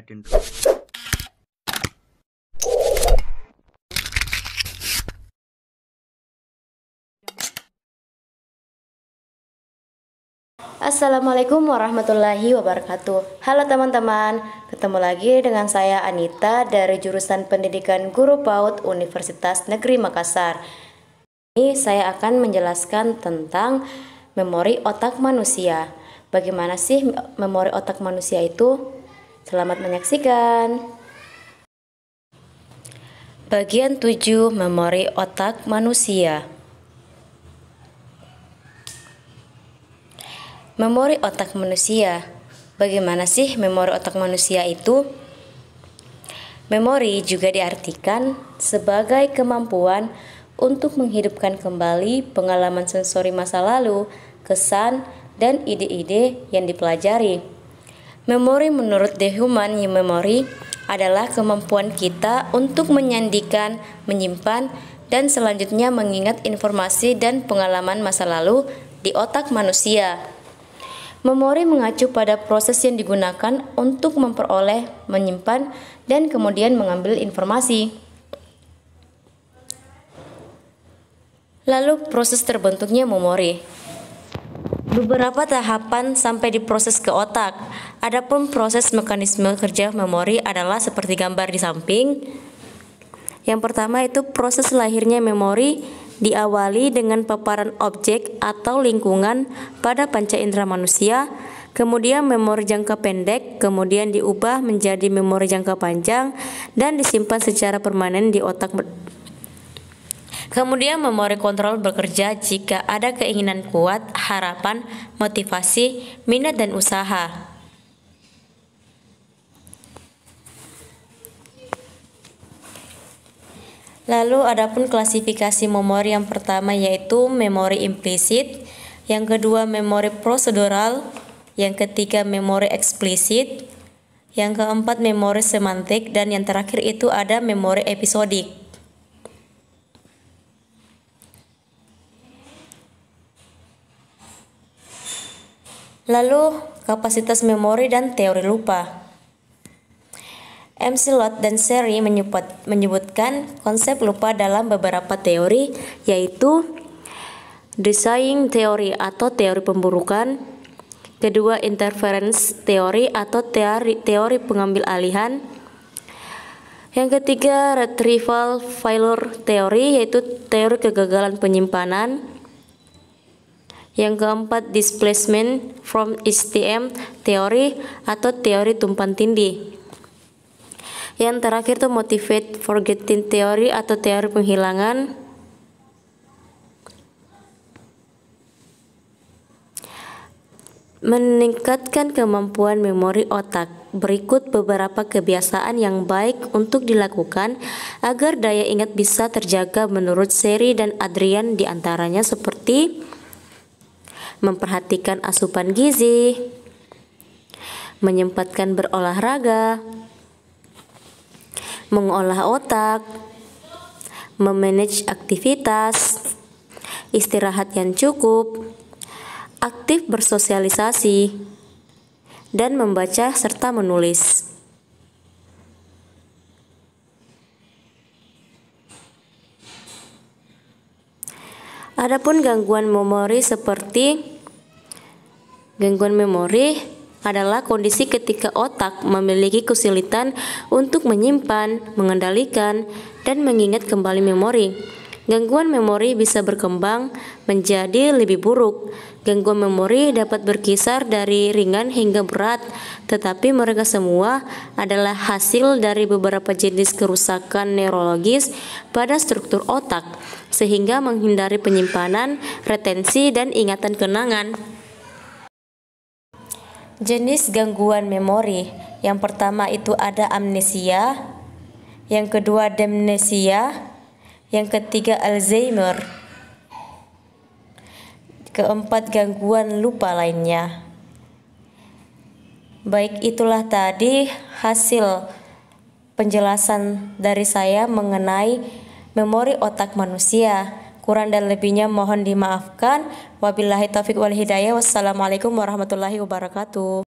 dan Assalamualaikum warahmatullahi wabarakatuh. Halo teman-teman, ketemu lagi dengan saya Anita dari jurusan Pendidikan Guru PAUD Universitas Negeri Makassar. Ini saya akan menjelaskan tentang memori otak manusia. Bagaimana sih memori otak manusia itu? Selamat menyaksikan. Bagian 7, memori otak manusia. Memori otak manusia. Bagaimana sih memori otak manusia itu? Memori juga diartikan sebagai kemampuan untuk menghidupkan kembali pengalaman sensori masa lalu, kesan, dan ide-ide yang dipelajari. Memori menurut The Human Memory adalah kemampuan kita untuk menyandikan, menyimpan, dan selanjutnya mengingat informasi dan pengalaman masa lalu di otak manusia. Memori mengacu pada proses yang digunakan untuk memperoleh, menyimpan, dan kemudian mengambil informasi. Lalu proses terbentuknya memori. Beberapa tahapan sampai diproses ke otak. Adapun proses mekanisme kerja memori adalah seperti gambar di samping. Yang pertama itu proses lahirnya memori diawali dengan paparan objek atau lingkungan pada panca indera manusia, kemudian memori jangka pendek, kemudian diubah menjadi memori jangka panjang dan disimpan secara permanen di otak. Kemudian memori kontrol bekerja jika ada keinginan kuat, harapan, motivasi, minat, dan usaha. Lalu adapun klasifikasi memori yang pertama yaitu memori implisit, yang kedua memori prosedural, yang ketiga memori eksplisit, yang keempat memori semantik, dan yang terakhir itu ada memori episodik. Lalu kapasitas memori dan teori lupa. MC-Lot dan Seri menyebutkan konsep lupa dalam beberapa teori, yaitu design teori atau teori pemburukan, kedua interference teori atau teori pengambil alihan, yang ketiga retrieval failure teori yaitu teori kegagalan penyimpanan, yang keempat displacement from STM teori atau teori tumpang tindih. Yang terakhir itu motivate forgetting teori atau teori penghilangan. Meningkatkan kemampuan memori otak. Berikut beberapa kebiasaan yang baik untuk dilakukan agar daya ingat bisa terjaga menurut Seri dan Adrian, diantaranya seperti memperhatikan asupan gizi, menyempatkan berolahraga, mengolah otak, memanage aktivitas, istirahat yang cukup, aktif bersosialisasi, dan membaca serta menulis. Adapun gangguan memori adalah kondisi ketika otak memiliki kesulitan untuk menyimpan, mengendalikan, dan mengingat kembali memori. Gangguan memori bisa berkembang menjadi lebih buruk. Gangguan memori dapat berkisar dari ringan hingga berat, tetapi mereka semua adalah hasil dari beberapa jenis kerusakan neurologis pada struktur otak, sehingga menghindari penyimpanan, retensi, dan ingatan kenangan. Jenis gangguan memori, yang pertama itu ada amnesia, yang kedua demensia, yang ketiga Alzheimer, keempat gangguan lupa lainnya. Baik, itulah tadi hasil penjelasan dari saya mengenai memori otak manusia. Kurang dan lebihnya mohon dimaafkan. Wabillahi taufik wal hidayah. Wassalamualaikum warahmatullahi wabarakatuh.